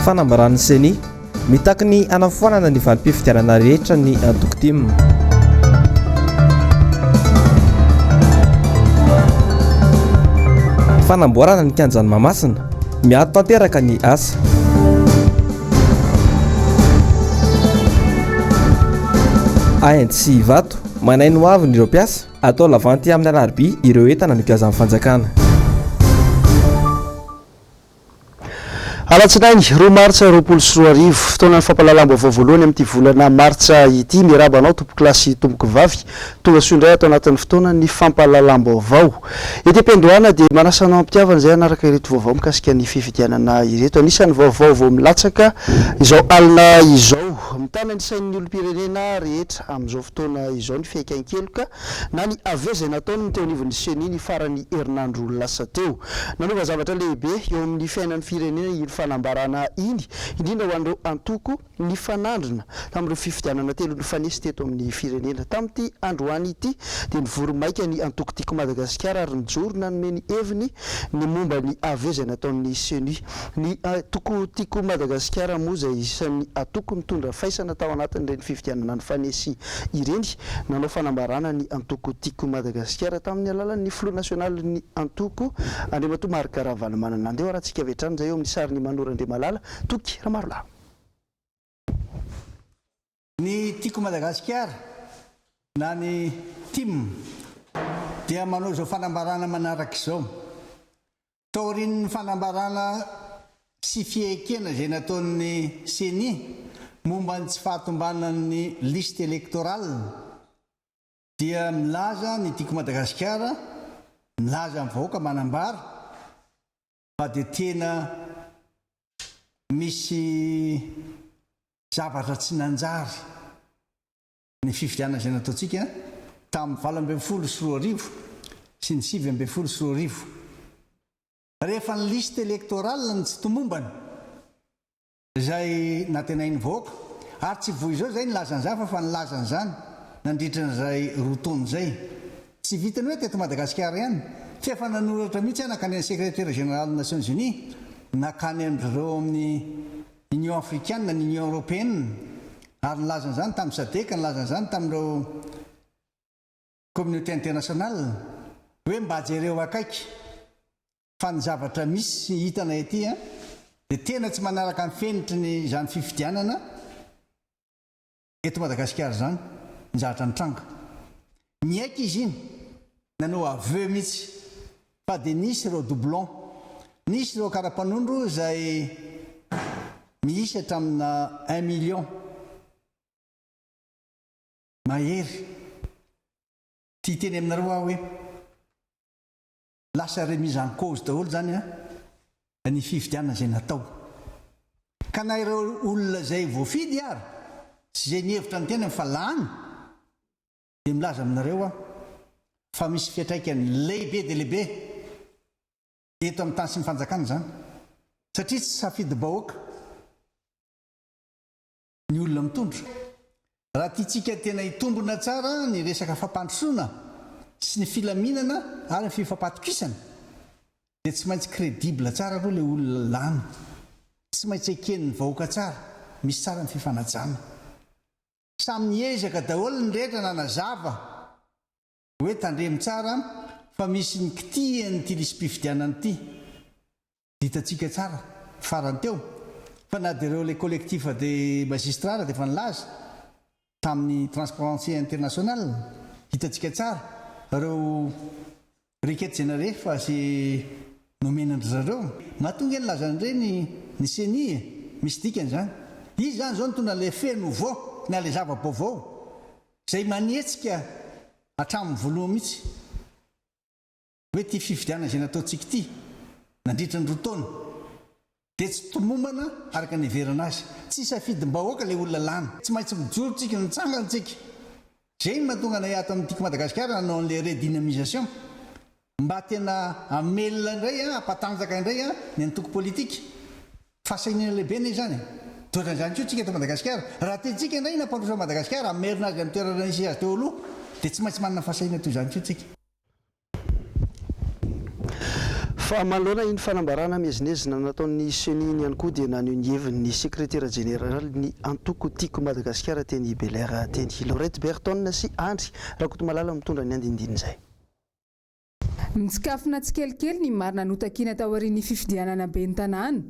fanambaran'ny seni mitaky ny anafoanana ny valim-pifidianana rehetra ny antoko-tim. Fanamboarana ny kianjan'ny Mahamasina miato tanteraka ny asa. ANC Ivato manay no avy ireo mpiasa atao lavanty amin'ny alarobia ireo entana ny gazan'ny fanjakana. Alatsinainy 2 martsa 2024 fotoana ny fampahalalam-baovao voalohany amin'ity volana martsa ity mirabanao tompo klasy tomboky vavy tonga soindray atao anatin'ny fotoana ny fampahalalam-baovao ety am-piandohana dia manasanao ampitiavana izay anaraka ireto vaovao mikasika ny fifidianana ireto anisan'ny vaovao vao milatsaka izao alina izao mitana ny sain'ny olom-pirenena rehetra amin'izao fotoana izao ny fiaikan-keloka na ny avezay nataony ny teo anivon'ny seni ny farany herinandro lasa teo nanova zavatra lehibe eo amin'ny fiainan'ny firenena iny fanambarana iny indrindra ho an'ireo antoko ny fanandrina tamin'ireo fifidianana telo ny fanesy teto amin'ny firenena tamin'ity androany ity dia nivoromaika ny antoko tiako Madagasikara ary nijorona nomeny heviny ny momba ny avezay nataon'ny seni ny antoko tiako Madagasikara moa izay isan'ny antoko mitondra faisana tao anatin'ireny fifidianana ny fanesy ireny nanao fanambarana ny antoko tiako Madagasikara tamin'ny alalan'ny Flot national ny antoko Andriamatoa Marc Ravalomanana andeha rahantsika vetrany zay eo amin'ny sariny Manora Andriamalala toky Ramarola. Ny tiako Madagasikara na ny TIM dia manao izao fanambarana manaraka izao. Taorian'ny fanambarana sy fiekena izay nataon'ny seni momba ny tsy fahatombanan'ny liste électorale dia milaza ny tiako Madagasikara milaza amin'ny vahoaka manambara fa dia tena misy zavatra tsy nanjary ny fifidianana izay nataontsika tamin'ny 2024 sy ny 2024 rehefa ny liste électorale ny tsy tomombana izay natenainy vahoaka ary tsy voy izao izay nilazan'izany fa nilazan'izany nandritran'izay rotaona izay tsy vitany hoe teto Madagasikara ihany fa efa nanoratra mihitsy nakany amin'ny secrétaire général des Nations Unies nakany amin'ireo amin'ny Union africaine na ny Union européenne ary nilazan'izany tamin'ny SADC nilazan'izany tamin'ireo communauté internationale hoe mba jereo akaiky fa ny zavatra misy hitanay ety dia tena tsy manaraka ny fenitry ny izany fifidianana eto Madagasikara zany ny zavatra nitranga miaiky izy iny nanao aveu mihitsy fa dia nisy ireo doublon nisy ireo karapanondro izay miisatra amina 1 million mahery tia teny aminareo aho hoe lasa remise en cause daholo zany ny fifidianana izay natao ka na ireo olona izay voafidy ary sy izay nihevitra ny tena fa lany dia milaza aminareo fa misy fiatraikany lehibe dia lehibe eto amin'ny tany sy ny fanjakana zany satria tsy safidy bahoaka ny olona mitondra raha tiatsika tena hitombona tsara ny resaka fampandrosoana sy ny filaminana ary ny fifampatokisana dia tsy maintsy crédible tsara aloha ilay olona lany tsy maintsy eken'ny vahoaka tsara misy tsara ny fifanajana samy niezaka daholo ny rehetra nanazava hoe tandremy tsara fa misy ny kitihany ity lisym-pifidianana ity ditatsika tsara farany teo fa na dia ireo le collectif de magistrat dia efa nilaza tamin'ny transparency internationale hitatsika tsara ireo requête générée fa sy nomenandry zareo mahatonga nilaza an'ireny ny seni misy dikany zany izy zany zao nitondra le fait nouveau na le zava-baovao izay manetsika hatramin'ny voaloha mihitsy hoe ty fifidianana izay nataontsika ity nandritra ny rotaona dia tsy tomombana araka ny heverana azy tsy safidim-bahoaka ilay olona lany tsy maintsy mijorotsika nitsangantsika zay ny mahatonga nay ato amin'nytiako Madagasikara nanao an'la redynamisation mba tena amelona indray ampatanjaka indray ny antoko politika fahasainana lehibe nay zany toetran'izany koa tsika eto Madagasikara raha tiantsika indray nampandrosa Madagasikara amerina azy amin'ny toerana nisy azy teo aloha dia tsy maintsy manana fahasaina toy izany koa tsika fa manoloana iny fanambarana miazinezina nataon'ny seniny ihany koa dia naneo ny hevin'ny secrétaire général ny antoko tiako Madagasikara teny Belair teny Laurette Berton sy Andry Rakoto Malala mitondra ny andindiny izay. Mitsikafona tsikelikely ny marina notakiana tao aorian'ny fifidianana ben'ny tanàna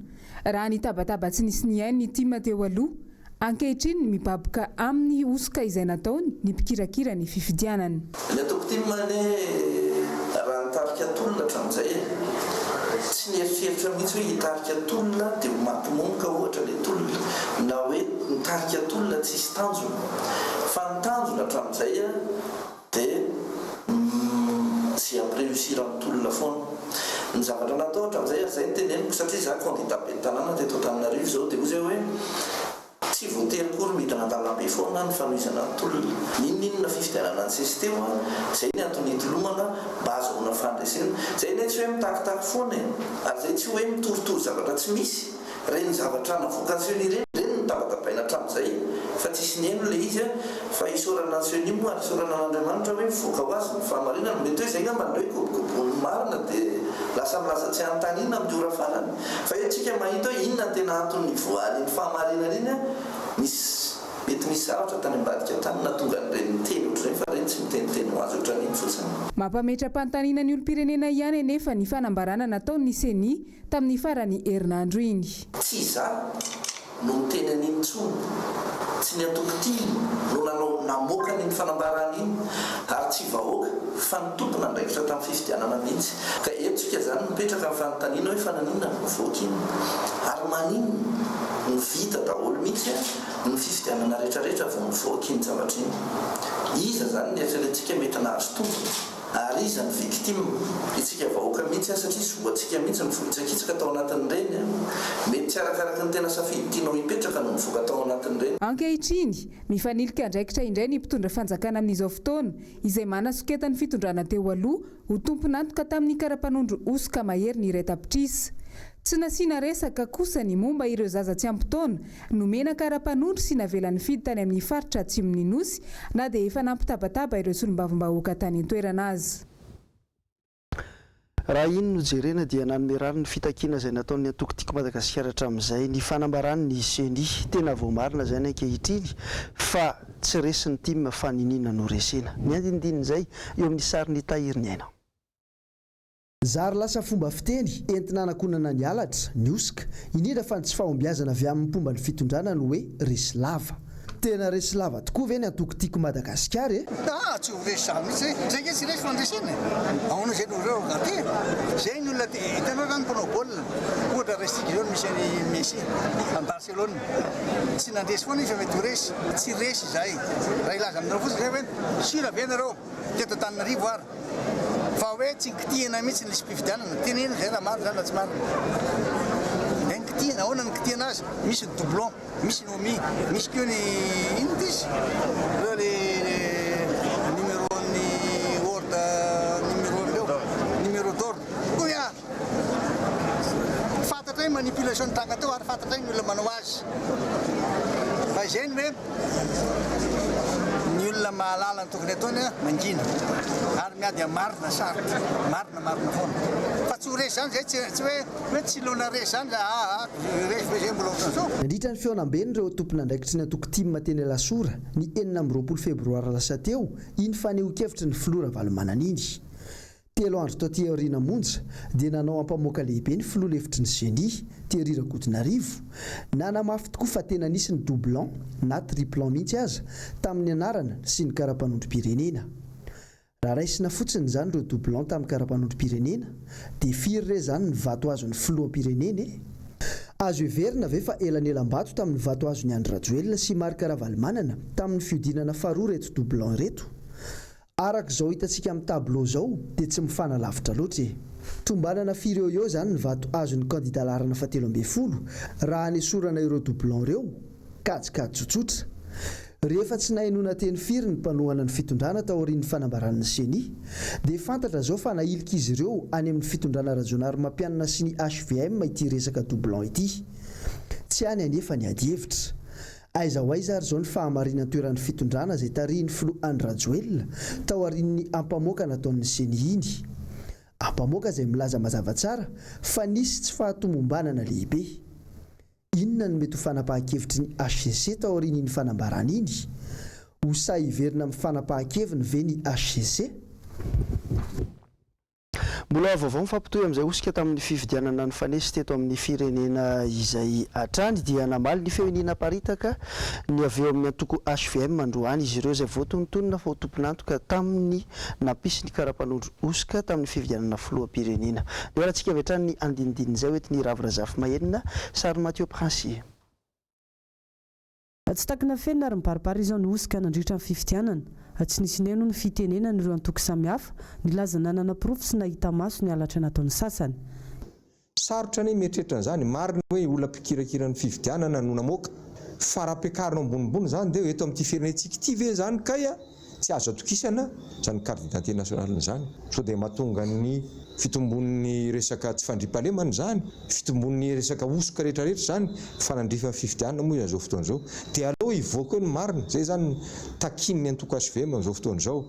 raha ny tabataba tsy nisy ny ainy ny tima teo aloha ankehitriny ny mibaboka amin'ny osoka izay nataony ny mpikirakira ny fifidianana. Ny ataoko timane raha nitarika tolona hatramin'izay tsy nieritreritra mihitsy hoe hitarika tolona dia mampimomoka ohatra ilay tolona na hoe nitarika tolona tsy hisy tanjona fa ny tanjona hatramin'izay dia sy ampireusir amin'ny tolona foana. Ny zavatra natao hatramin'izay zay ny teneniko satria za candidat ben'ny tanàna teto Antananarivo zao dia hoy zay hoe tsy voatery kory midina an-dalambe foana ny fanohizana ny tolona. Ninona fifidianana ny sesy teo zay ny antony hitolomana mba azahoana fandresena. Zay ny tsy hoe mitakitaky foana ary zay tsy hoe mitoritory zavatra tsy misy. Reny zavatra na vocation ireny ny tabatabaina hatramin'izay fa tsisy neno le izy fa isorana ny sionimo ary isorana n'Andriamanitra hoe mivoaka ho azy ny fahamarinana. Mety hoe zay nga mandray kobokobonin'ny marina dia lasa milaza tsy anontaniana amin'ny ora farany fa etsika mahita hoe inona tena antony voaly ny fahamarinana iny mety misy zavatra tany ambadika tany natonga n'ireny teny ohatr'ireny fa reny tsy miteniteny ho azy ohatran'iny fotsiny. Mampametra-panontaniana ny olom-pirenena ihany anefa ny fanambarana nataon'ny CENI tamin'ny farany herinandro iny. Tsy za no miteny an'iny intsony, tsy ny atoko timo no nanao namoaka ny fanambarana iny ary tsy vahoaka fa ny tompona andraikitra tamin'ny fifidianana mihitsy. Ka etsika zany mipetraka amin'ny fanontaniana hoe fananina no mivoaka iny ary manino no vita daholo mihitsy ny fifidianana rehetrarehetra vao mivoaka iny zavatra iny. Iza zany ny eritreretintsika mety nahazo tompona ary iza ny victime itsika vahoaka mihitsy satria zoatsika mihitsy ny vohitsakitsaka tao anatin'ireny mety tsy arakaraka ny tena safidy tianao hipetraka no mivoaka tao anatin'ireny. Ankehitriny mifanilika andraikitra indray ny mpitondra fanjakana amin'izao fotoana izay manasoketany fitondrana teo aloha ho tompon'antoka tamin'ny karapanondro osoka mahery ny Iray Tapitrisa. Tsy nasiana resaka kosa ny momba ireo zaza tsy ampitaona nomena karapanondro sy navelan'ny fidy tany amin'ny faritra Atsimon'ny Nosy na dia efa nampitabataba ireo solombavambahoaka tany an-toerana azy. Raha iny no jerena dia nanomerary ny fitakiana izay nataon'ny antoko tiako Madagasikara hatramin'izay ny fanambarany ny CENI tena vao marina izay ny ankehitriny fa tsy resin'ny tima fa ninina no resena. Ny andindiny izay eo amin'ny sarin'ny tahiriny aina. Zary lasa fomba fiteny entina anakonana ny alatra ny osika indrindra fa tsy fahombiazana avy amin'ny pomba ny fitondrana no hoe resy lava. Tena resy lava tokoa ve ny antoko tiako Madagasikara tsy ho resy zany mihitsy zay ke tsy resy fandresena ahoana zay noreo aty zay ny olona hitanao zany mpanao baolina ohatra resitsika zao misy any Messi amin'ny Barcelone tsy nandresy foana izy fa mety ho resy tsy resy zay raha ilaza aminareo fotsiny zay hoe sira be nareo teto Antananarivo ary fa hoe tsy nkitihana mihitsy ny fifidianana tenena zay raha marina zany raha tsy marina nkitihana ahoana ny kitihana azy misy ny doublon misy ny omi misy keo ny ino dizy reo le numéro-ny ordre numéro d'ordre oya fantatra hoe manipulation tranga teo ary fantatra hoe ny olona manao azy fa izay ny hoe ny olona mahalala ny tokony ataony mangina ary miady marina sarotra marina foana fa tsy ho resy zany zay tsy hoe tsy lona resy zany resy zay mbola ohatran'izao. Nandritra ny feonambeny ireo tompona andraikitry ny antoko tima teny Lasora ny 9 febroary lasa teo iny fanehoan-kevitry ny filora Valomanan'iny. 3 andro taty aoriana monja dia nanao ampamoaka lehibe ny filoha lefitry ny CENI tery Rakotonarivo nanamafy tokoa fa tena nisy ny doublan na triplan mihitsy aza tamin'ny anarana sy ny karapanondrom-pirenena. Raha raisina fotsiny zany ireo doublan tamin'ny karapanondrom-pirenena dia firy re zany ny vato azon'ny filohampirenena azo heverina ve fa elanelam-bato tamin'ny vato azon'ny Andry Rajoelina sy Marc Ravalomanana tamin'ny fiodinana faharoa reto doublan reto. Araka izao hitantsika amin'ny tableau zao dia tsy mifanalavitra loatra tombanana firy eo zany ny vato azon'ny candidat larana fahatelo ambin'ny folo raha anesorana ireo doublan reo kajikajy tsotsotra. Rehefa tsy nahenona teny firy ny mpanohana ny fitondrana tao aorian'ny fanambaran'ny CENI dia fantatra zao fa nahilika izy ireo any amin'ny fitondrana rajonary mampianana sy ny HVM ity resaka doublan ity. Tsy any anefa ny ady hevitra. Aiza ho aiza ary zao ny fahamarinana toeran'ny fitondrana izay tarihin'ny filoha Andry Rajoelina tao aorian'ny ampamoaka nataon'ny CENI iny. ampamoaka izay milaza mazava tsara fa nisy tsy fahatomombanana lehibe. Inona no mety ho fanapahan-kevitry ny HCC tao aorian'ny fanambarana iny? Ho sahiverina amin'ny fanapahan-keviny ve ny HCC? Mbola vaovao mifampitohy amin'izay osika tamin'ny fifidianana ny fanesy teto amin'ny firenena izay hatrany dia namaly ny feoninam-paritaka ny avy eo amin'ny antoko HVM androany izy ireo izay voatonontonona fa ho tompon'antoka tamin'ny nampisy ny karapanondro osika tamin'ny fifidianana filoham-pirenena. Ny orantsika avy hatrany ny andinindinizay hoetiny Ravrazafy Mahenina, sary Mathieu Prince. Tsy takina fenina ary mibaribary izao ny osika nandritra ny fifidianana. Tsy nisy neno ny fitenenana ireo antoko samihafa, nilaza nanana-porofo sy nahita maso ny halatra nataony sasany. Sarotra ny mieritreritra an'izany, marina hoe olona mpikirakira ny fifidianana no namoaka. Fa raha ampiakarina ambonimbony zany dia eto amin'ity firenentsika ity ve zany kaya tsy azo atokisana zany carte d'identité nationale zany. So dia mahatonga ny fitombon'ny resaka tsy fandriam-pahalemana zany, fitombon'ny resaka osoka rehetrarehetra zany, fanandrifan'ny fifidianana moa izao fotoana izao. Dia aleo hivoaka eo ny marina, zay zany takin'ny antoko HVM amin'izao fotoana izao.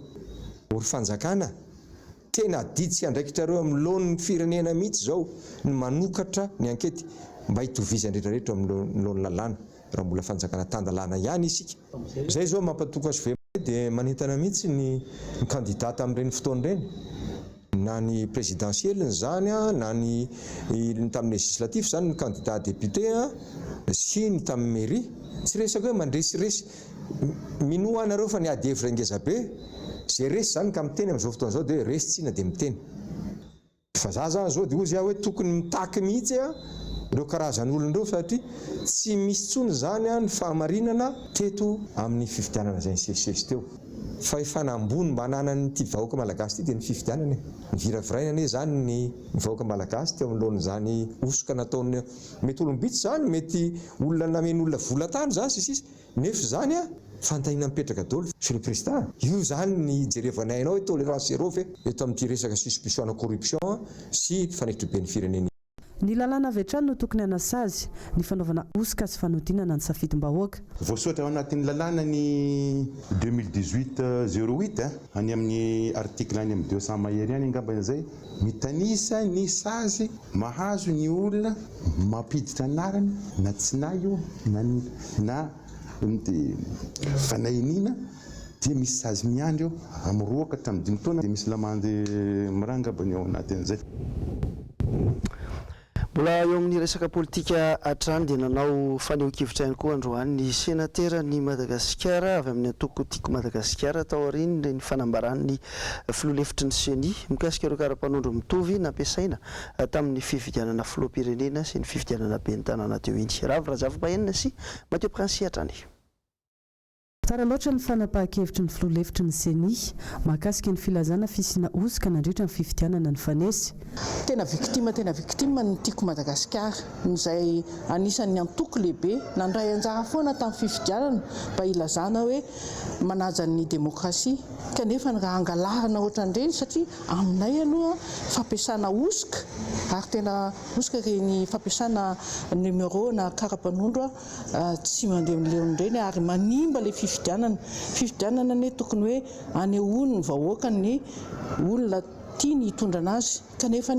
Ory fanjakana tena didy sy andraikitrareo amin'ny lohan'ny firenena mihitsy izao ny manokatra ny ankety mba hitovizany rehetrarehetra amin'ny lohan'ny lalàna raha mbola fanjakana tandalàna ihany isika. Zay zao mampatoko HVM dia manentana mihitsy ny kandidata amin'ireny fotoana ireny. Na ny présidentielle zany na ny tamin'ny législatif zany ny candidat député sy ny tamin'ny mairie. Tsy resaka hoe mandresiresy minoa anareo fa ny ady hevitra ngeza be zay resy zany ka miteny amin'izao fotoana izao dia resy tsina dia miteny. Fa za zao dia ozy hoe tokony mitaky mihitsy ireo karazan'olon'ireo satria tsy misy tsony zany ny fahamarinana teto amin'ny fifidianana zay nisesisesy teo. Fa efa nambony mba hananan'ity vahoaka malagasy ity dia ny fifidianana. Ny viraviraina zany ny vahoaka malagasy teo amin'ny lohan'izany osoka nataony mety olombitsy zany, mety olona namen'olona volatany zany sisisy. Nefa zany fantahina mipetraka daholo sur le président. Io zany ny jerevana ainao hoe tolérance zéro fe eto amin'ity resaka suspicion na corruption sy fanaitriben'ny firenena. Ny lalàna avy hatrany no tokony hanasa azy ny fanaovana osika sy fanodinana ny safidim-bahoaka. Voasoratra ao anatin'ny lalàna ny 2018-08 any amin'ny article any amin'ny 200 mahery any angamban'izay mitanisa ny sazy mahazo ny olona mampiditra anarany na tsy na io na fanahinina dia misy sazy miandry eo amin'ny 2 ka hatramin'ny 5 taona dia misy lamandy mirangabany ao anatin'izay. Mbola eo amin'ny resaka politika hatrany dia nanao faneho-kevitra ihany koa androany ny senatera ny Madagasikara avy amin'ny antoko tiako Madagasikara tao aoriany ny fanambarany filoha-hevitry ny CENI mikasika ireo karapanondro mitovy nampiasaina tamin'ny fifidianana filoham-pirenena sy ny fifidianana ben'ny tanàna teo iny. Ravrazafy Mahenina sy Mathieu Prince hatrany. Tsara loatra ny fanapahan-kevitry ny filoha-hevitry ny CENI mahakasika ny filazana fisina osika nandritra ny fifidianana ny fanesy. Tena victime ny tiako Madagasikara izay anisan'ny antoko lehibe nandray anjara foana tamin'ny fifidianana mba ilazana hoe manaja ny demokrasia kanefa raha angalarana ohatran'ireny satria aminay aloha fampiasana osika ary tena osika reny fampiasana numéro na karapanondro tsy mandeha mileon'ireny ary manimba le fifidianana ne tokony hoe anehoany ny vahoaka ny olona tiany hitondra anazy kanefa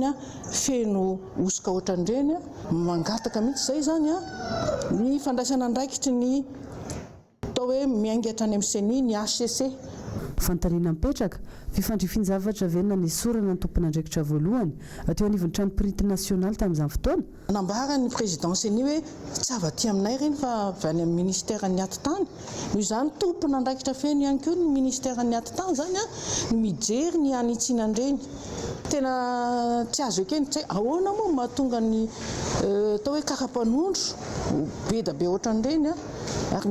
feno osika ohatran'ireny mangataka mihitsy zay zany ny fandraisana andraikitry ny atao hoe miaingatra any amin'ny CENI ny HCC. Fantaniana mipetraka fifandrifian-javatra venona ny sorana ny tompon'andraikitra voalohany ateo anivon'ny trano printy national tamin'izany fotoana. Nambarany président CENI hoe tsy avaty aminay ireny fa avy any amin'ny ministère ny aty-tany. Noho izany tompon'andraikitra feno ihany koa ny ministère ny aty-tany zany ny mijery ny anitsinan'ireny. Tena tsy azo ekeny tsy ahoana moa mahatonga ny atao hoe karapanondro be da be ohatran'ireny ary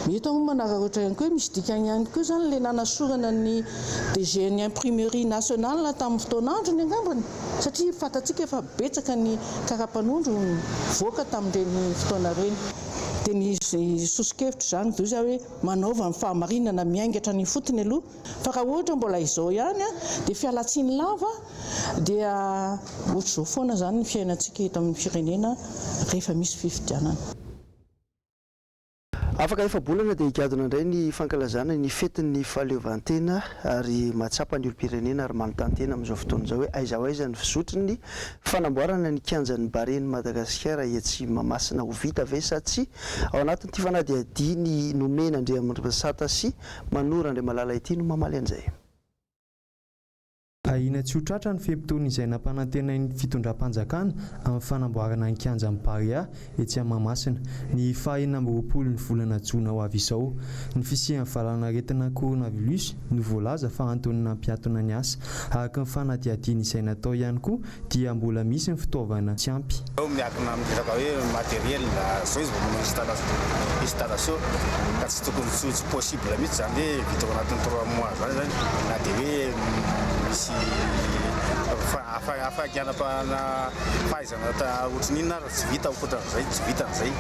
mety moa manaraka ohatra ihany koa misy dikany ihany koa zany le nanasorana ny DG ny imprimerie nationale tamin'ny fotoan'andro ny angambany satria fantatsika efa betsaka ny karapanondro voaka tamin'ireny fotoana ireny. Dia ny sosikevitra zany doza hoe manaova ny fahamarinana miaingatra ny fotony aloha fa raha ohatra mbola izao ihany dia fialatsiny lava dia ohatr'izao foana zany ny fiainantsika eto amin'ny firenena rehefa misy fifidianana. afaka efa-bolana dia hikadona indray ny fankalazana ny fetin'ny fahaleovantena ary mahatsapa ny olo-pirenena ary manontany-tena amin'izao fotoana izao hoe aiza ho aiza ny fizotry ny fanamboarana ny kianjan'ny bareny Madagasikara etsy Mahamasina ho vita ve sa tsy ao anatin'ity fanadihadiany ny nomena Andriamarimasata sy Manora Andriamalala ity no mamaly an'izay. Ahina tsy ho tratra ny fehim-potoana izay nampanantena ny fitondram-panjakana amin'ny fanamboarana ny kianjan'ny Barea etsy Mahamasina ny 20 ny volana Jona ho avy izao. Ny fisian'ny valanaretina coronavirus no voalaza fa antonina mpiatona ny asa. Araka ny fanadihadiana izay natao ihany koa dia mbola misy ny fitaovana tsy ampy. Miankina amin'ny resaka hoe matériel zao izy vao manao installation ka tsy tokony tsy possible mihitsy zany hoe vita ao anatin'ny 3 mois zany na dia hoe misy afa-gianapahana fahaizana ohatry n'inona raha tsy vita ohatran'izay tsy vitan'izay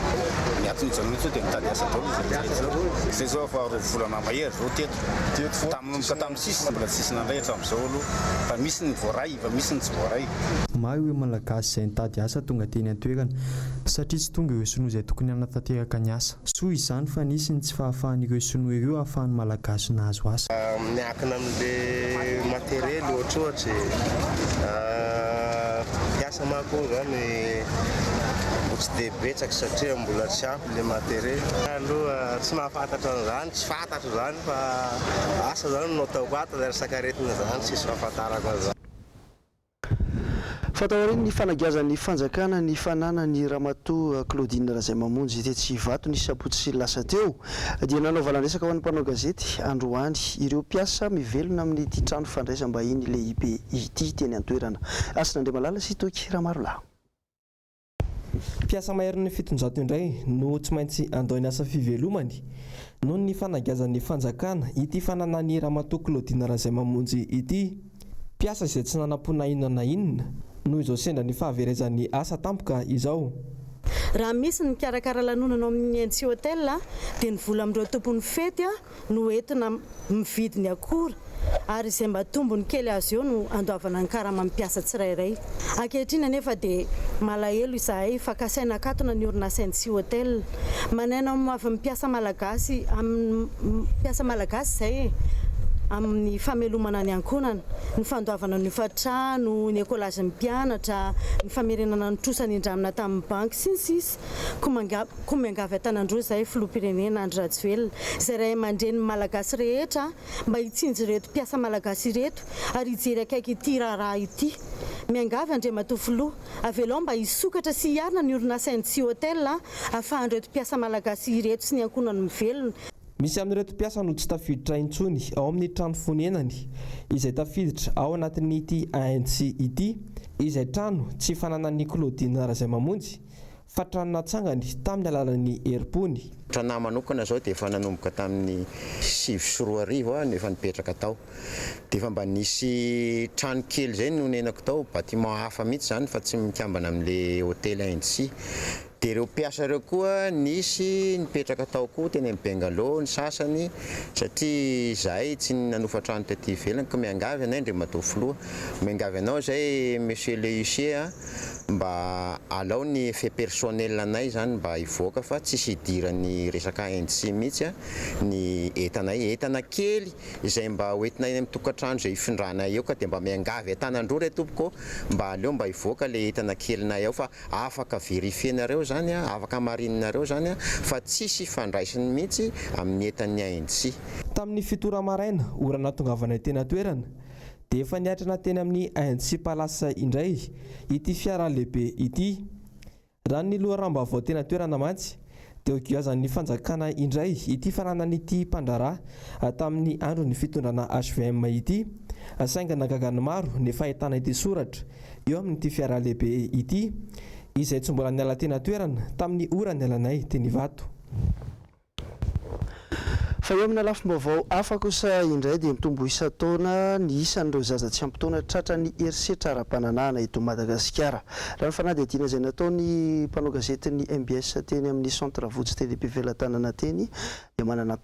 miatony ijanona mihitsy dia mitady asa daholo izay zao fa 2 volana mahery zao teto tamin'nomboka tamin'ny sisy mbola tsisy nandray hatramin'izao aloha fa misy ny voaray fa misy ny tsy voaray. Maro ireo malagasy izay nitady asa tonga teny an-toerana satria tsy tonga ireo sinoa izay tokony hanatanteraka ny asa. Soa izany fa nisy ny tsy fahafahan'ireo sinoa ireo ahafahan'ny malagasy nahazo asa. Miankina amin'ilay matériel ohatrohatry piasa mako zany tsy dia betsaka satria mbola tsy ampy ilay matériel. Aloha tsy mahafantatra an'izany tsy fantatro zany fa asa zany no ataoko ato ary sakaretina zany tsisy fahafantarako an'izany. Fataoriny ny fanagiazan'ny fanjakana ny fananany Ramatoa Claudine Razaimamonjy tetsy Vato ny sabotsy lasa teo dia nanao valandresaka ho an'ny mpanao gazety androany ireo mpiasa mivelona amin'ny ity trano fandraisam-bahiny lehibe ity teny an-toerana. Asin'Andriamalala sy Toky Ramarola. Mpiasa maherin'ny 700 indray no tsy maintsy andao ny asa fivelomany noho ny fanagiazan'ny fanjakana ity fananany Ramatoa Claudine Razaimamonjy ity. Mpiasa izay tsy nanam-pona inona na inona no izao sendra ny fahaverezan'ny asa tampoka izao. Raha misy ny mikarakara lanonana amin'ny NC Hotel dia ny vola amin'ireo tompon'ny fety no entina mividy ny akora ary izay mba tombony kely azy eo no andoavana ny karama mpiasa tsirairay. Ankehitriny anefa dia malahelo izahay fakasaina akatona ny orinasa NC Hotel manana avy mpiasa malagasy amin'ny mpiasa malagasy izay amin'ny famelomana ny ankonana, ny fandoavana ny fatrano, ny ekolazin'ny mpianatra, ny famerenana ny trosany indramina tamin'ny banky sy ny sisa. Koa miangavy Antanandroa izay filoham-pirenena Andry Rajoelina izay ray aman-dren'ny malagasy rehetra mba hitsinjo ireto mpiasa malagasy ireto ary hijery akaiky ity raharaha ity. Miangavy Andriamatoa Filoha avelao mba hisokatra sy hiarina ny orinasa NC Hotel ahafahan'ireto mpiasa malagasy ireto sy ny ankonana mivelona. Misy amin'ireto mpiasa no tsy tafiditra intsony ao amin'ny trano fonenany izay tafiditra ao anatin'ity ANC ity izay trano tsy fananan'ny Claudine Razaimamonjy fa trano natsangany tamin'ny alalan'ny herim-pony. Tranahy manokana zao dia efa nanomboka tamin'ny 7 no efa nipetraka tao dia efa mba nisy trano kely zay no nenako tao bâtiment hafa mihitsy zany fa tsy mikambana amin'ilay hôtel ANC. Dia ireo mpiasa ireo koa nisy nipetraka tao koa teny amin'ny Bengalo ny sasany satria zahay tsy nanofa trano tety ivelany ka miangavy anay Andriamatoa Filoha miangavy anao zay monsieur le huissier mba alao ny effet personnel anay zany mba hivoaka fa tsisy hidiran'ny resaka ANC mihitsy ny entana kely izay mba hoentinay amin'ny tokantrano izay hifindranay eo ka dia mba miangavy Antanandroa ry tompoko mba aleo mba hivoaka ilay entana kelynay ao fa afaka verifienareo zany afaka marinareo zany fa tsisy fandraisany mihitsy amin'ny entan'ny ANC. Tamin'ny 7 maraina orana tongavanay teny an-toerana dia efa niatrana teny amin'ny ANC Palasa indray ity fiara lehibe ity. Raha ny loharambavao teny an-toerana mantsy dia hogiazan'ny fanjakana indray ity fananan'ity mpandrara tamin'ny andro ny fitondrana HVM ity saingana gagany maro nefa ahitana ity soratra eo amin'ity fiara lehibe ity izay tsy mbola niala teny an-toerana tamin'ny ora nialanay teny Vato. Fa eo amina lafim-baovao hafa kosa indray dia mitombo isa-taona ny isan'ireo zaza tsy ampy-taona tratra ny herisetra ara-pananana eto Madagasikara. Raha ny fanadihadiana izay nataony mpanao gazety ny MBS teny amin'ny centre votsy tele-pivelan-tanana teny dia manana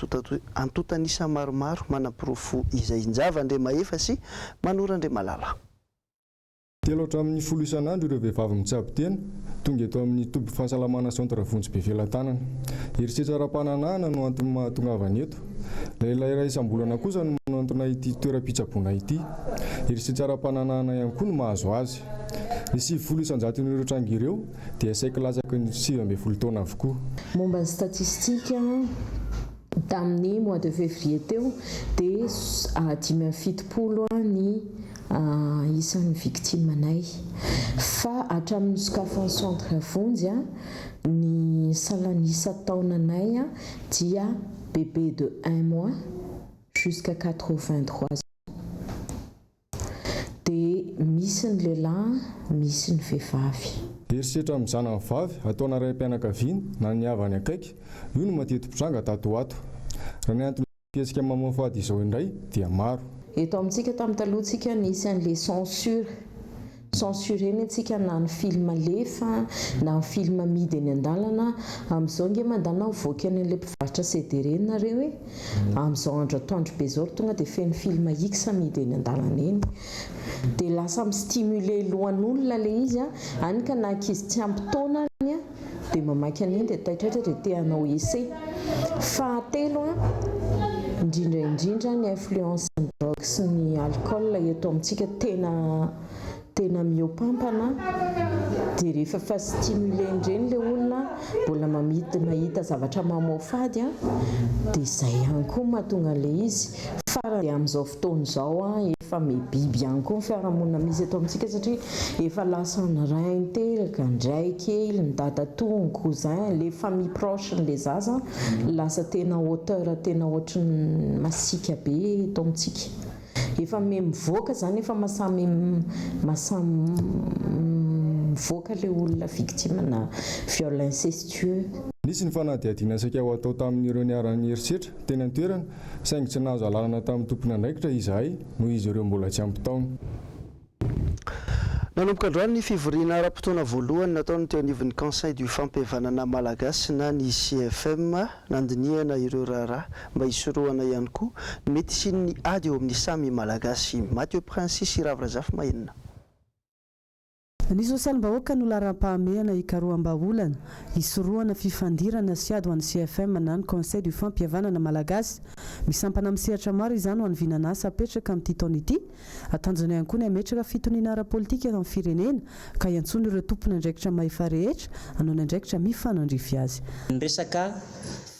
antotanisa maromaro manam-pirofo izay Njava Andriamahefa sy Manora Andriamalala. telo hatramin'ny 10 isan'andro ireo vehivavy mitsabo tena tonga eto amin'ny toby fahasalamana centre Vonjy be Velantanana. Herisetra ara-pananahana no antony mahatongavany eto. Lehilahy iray isam-bolana kosa no manantona ity toeram-pitsaboana ity. Herisetra ara-pananahana ihany koa no mahazo azy. Ny 9 isan-jaton'ireo tranga ireo dia saika latsaky ny 12 taona avokoa. Momba ny statistika tamin'ny mois de février teo dia 570 ny isan'ny victimenay fa hatramin'ny sokafany centre Vonjy ny salanisa taonanay dia bébé de 1 mois jusqu'à 83 ans. Dia misy ny lehilahy, misy ny vehivavy. Herisetra amin'ny zanany vavy ataona ray mpianakaviana na ny havany akaiky, io no mateti-pitranga tatoato. Raha ny antony fiesika mamafady izao indray dia maro. Eto amintsika tamin'ny talohantsika nisy an'ilay censure eny antsika na ny film lefa na ny film amidy eny an-dalana. Amin'izao nge mandana mivoaka an'ilay mpivarotra CD reny nareo hoe amin'izao andro atoandro be izao tonga dia feno film X amidy eny an-dalana eny. Dia lasa mistimule lohan'olona ilay izy any ka na ankizy tsy ampy taona dia mamaky an'iny dia taitra dia te hanao essai. Fahatelo indrindra ny influence ny drogue sy ny alcool eto amintsika tena miopampana. Dia rehefa fa stimule indreny ilay olona mbola mahita zavatra mamofady dia izay ihany koa mahatonga ilay izy. Farany dia amin'izao fotoana izao efa biby ihany koa ny fiarahamonina misy eto amintsika satria efa lasa ny ray niteraka, ndray kely, ny dadatoa, ny cousin, les familles proches n'ilay zaza lasa tena auteur tena ohatran'ny masika be eto amintsika. Efa mivoaka zany efa masamy mivoaka ilay olona victime na viol incestueux. Nisy ny fanadihadiana saika ho atao tamin'ireo niaran'ny herisetra teny an-toerana saingy tsy nahazo alalana tamin'ny tompony andraikitra izahay noho izy ireo mbola tsy ampy taona. Nanomboka androany ny fivoriana ara-potoana voalohany nataony teo anivon'ny conseil du fampihavanana malagasy na ny CFM nandinihana ireo raharaha mba hisorohana ihany koa mety sy ny ady eo amin'ny samy malagasy. Mathieu Prince Ravirazafy Mahenina. Ny sosialim-bahoaka no laharam-pahamehana ikaroam-baolana hisorohana fifandirana sy ady ho an'ny CFM na ny conseil du fampihavanana malagasy. Misampana amin'ny sehatra maro izany ho an'ny vinanasa apetraka amin'ity taona ity. Atanjona ihany koa ny ametraka fitoniana ara-politika amin'ny firenena ka iantsony ireo tompony andraikitra maefa rehetra hanao ny andraikitra mifanandrify azy. Ny resaka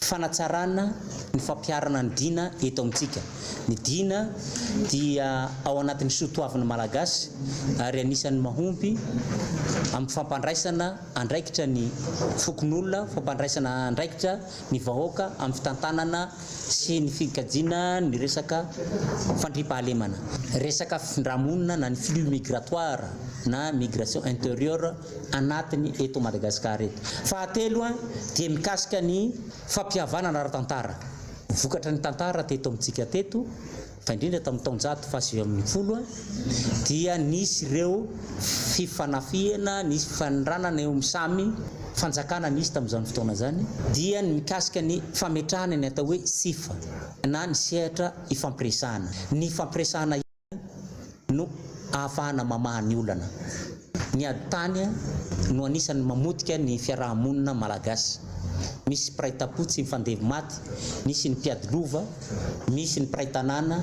fanatsarana ny fampiarana ny dina eto amintsika. Ny dina dia ao anatin'ny soatoavana malagasy ary anisan'ny mahomby amin'ny fampandraisana andraikitra ny fokon'olona, fampandraisana andraikitra ny vahoaka amin'ny fitantanana sy ny fikajiana ny resaka fandriampahalemana. Resaka findramonina na ny flux migratoire na migration intérieure anatiny eto Madagasikara eto. Fahatelo dia mikasika ny fampihavanana ara-tantara. Vokatra ny tantara teto amintsika teto fa indrindra tamin'ny taonjato faha 90 dia nisy ireo fifanafiana, nisy fanondranana eo amin'ny samy fanjakana nisy tamin'izany fotoana zany dia ny mikasika ny fametrahana ny atao hoe sifa na ny sehatra ifampiresahana. Ny fampiresahana no ahafahana mamaha ny olana. Ny aditany no anisan'ny mamotika ny fiarahamonina malagasy. Misy mpiray tapotsy mifandevy maty, misy ny mpiadilova, misy ny mpiray tanàna,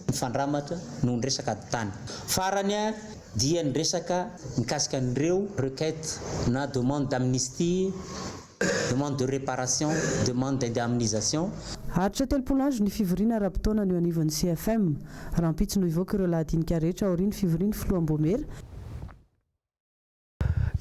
ny fandramatra no ny resaka aditany. Farany dia ny resaka mikasika an'ireo requête na demande d'amnistie, demande de réparation, demande d'indemnisation. Haritra 30 andro ny fivoriana ara-potoana ny anivon'ny CFM. Rahampitso no ivoaka ireo lahadinika rehetra aorian'ny fivoriana filoam-bomera.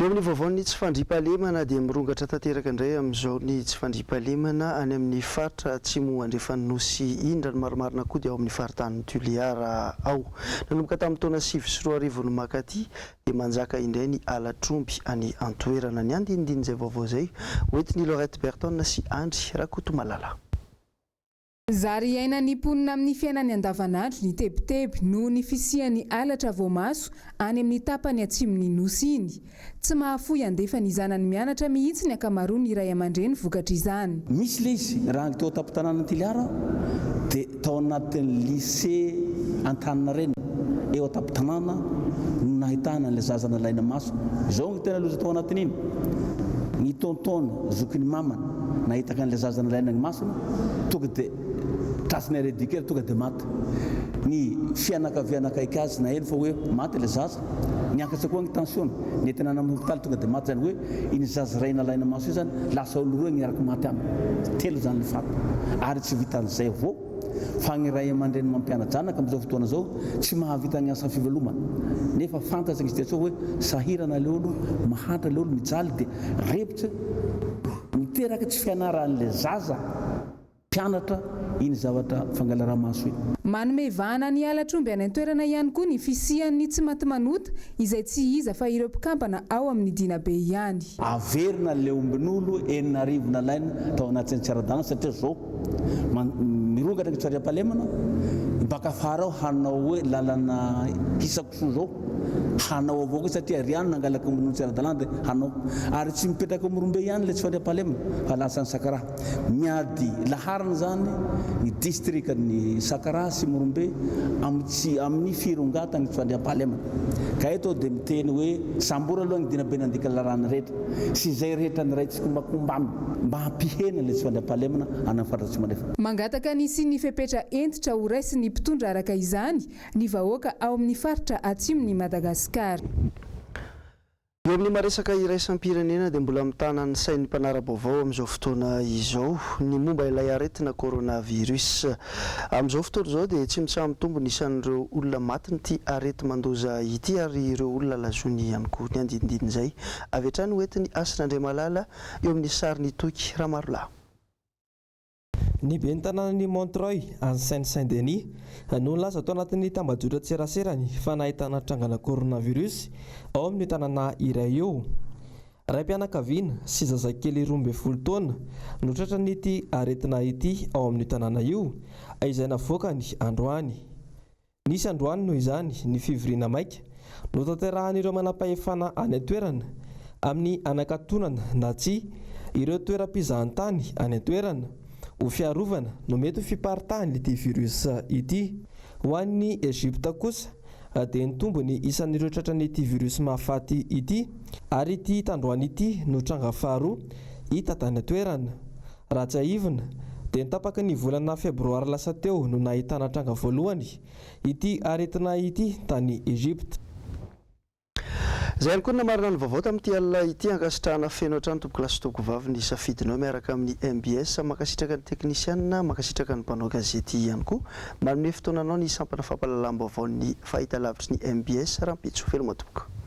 Eo amin'ny vaovaony tsy fandriampahalemana dia mirongatra tanteraka indray amin'izao ny tsy fandriampahalemana any amin'ny faritra atsimo andrefany nosy indra ny maromarina koa dia ao amin'ny faritany Toliara ao. Nanomboka tamin'ny taona 2024 no makaty dia manjaka indray ny alatromby any Antoerana. Ny andinindiny izay vaovao izay hoentin'ny Laurette Berton sy Andry Rakotomalala. Zary iaina ny mponina amin'ny fiainany andavanandro ny tebiteby noho ny fisian'ny alatra voamaso any amin'ny tapany atsimon'ny nosy iny. Tsy mahafoy andefa ny zanany mianatra mihitsy ny ankamaroany iray aman-dreny vokatra izany. Misy ilay izy raha teo tapo-tanàna Toliara dia tao anatin'ny lycée Antanina reny eo atapy-tanàna no nahitana an'ilay zaza nalaina maso. Izao ny tena loza tao anatin'iny. Ny tontaona zokin'ny mamana nahitaka an'ilay zaza nalaina ny masona tonga dia trasiny aredikera tonga dia maty. Ny fianakaviana akaiky azy na eny fa hoe maty ilay zaza, niakatra koa ny tension nentina amin'ny hôpitaly tonga dia maty zany hoe iny zaza ray nalaina maso io zany lasa olo roa niaraka maty aminy. Telo zany le fato. Ary tsy vitan'izay avao fa ny ray aman-dreny mampiana-janaka amin'izao fotoana zao tsy mahavita ny asa fivelomana. Nefa fantatra izy dia hoe sahirana le olo, mahatra le olo, mijaly dia repitra miteraka tsy fianaran'le zaza mpianatra iny zavatra fangalara-maso iny. Manome vahana ny halatr'omby any an-toerana ihany koa ny fisian'ny tsy maty manota izay tsy iza fa ireo mpikampana ao amin'ny dinabe ihany. Averina le ombin'olo 9 nalaina tao anatin'ny tsy ara-dalàna satria zao mirongatra ny tsariam-pahalemana baka afara ao hanao hoe lalana hisakoso zao hanao avao koa satria riano nangalaka ombin'olo tsy ara-dalàna dia hanao ary tsy mipetraka morombe ihany le tsy fandriam-pahalemana fa lasa ny sakaraha miady laharana zany ny distrikany sakaraha sy morombe amin'ny firongatany tsy fandriam-pahalemana. Ka eto dia miteny hoe sambora aloha ny dinabe nandika larana rehetra sy izay rehetra ny ray tsy kombakombamy mba hampihena le tsy fandriam-pahalemana anamin'ny fatratsy mandefa. Mangataka ny sy ny fepetra entitra ho raisin'ny mpitondra araka izany ny vahoaka ao amin'ny faritra atsimon'ny Madagasikara. Eo amin'ny maresaka iraisam-pirenena dia mbola mitana ny sain'ny mpanara-baovao amin'izao fotoana izao ny momba ilay aretina coronavirus. Amin'izao fotoana izao dia tsy mitsaha mitombo ny isan'ireo olona maty n'ity arety mandoza ity ary ireo olona lazony ihany koa ny andindindin'izay. Avy hatrany hoentiny Asin'Andriamalala eo amin'ny sariny toky Ramarolahy. Ny ben'ny tanànan'ny Montreuil any Seine-Saint-Denis no nilaza tao anatin'ny tambajotra tserasera fa nahitana trangana coronavirus ao amin'ny tanàna iray eo. Raim-pianakaviana sy zazakely 12 taona no tratran'ity aretina ity ao amin'ny tanàna io izay navoakany androany. Nisy androany noho izany ny fivoriana maika no tanterahan'ireo manam-pahefana any an-toerana amin'ny anakatonana na tsy ireo toeram-pizahan-tany any an-toerana ho fiarovana no mety ho fiparitahan' ity virus ity. Ho an'ny Egypta kosa dia nitombony isan'ireo tratran'ity virus mahafaty ity ary ity tandroany ity no tranga faharoa hita tany an-toerana. Raha tsy aivina dia nitapaka ny volana febroary lasa teo no nahitana tranga voalohany ity aretina ity tany Egypta. Izay ihany koa namarina ny vaovao tamin'ity alina ity ankasitrahana feno hatrany tompoko lasy toko vavy ny safidinao miaraka amin'ny MBS makasitraka ny teknisianina makasitraka ny mpanao gazety ihany koa manome fotoananao ny sampana fampahalalam-baovao ny fahitalavitry ny MBS rahampitso veloma tompoko.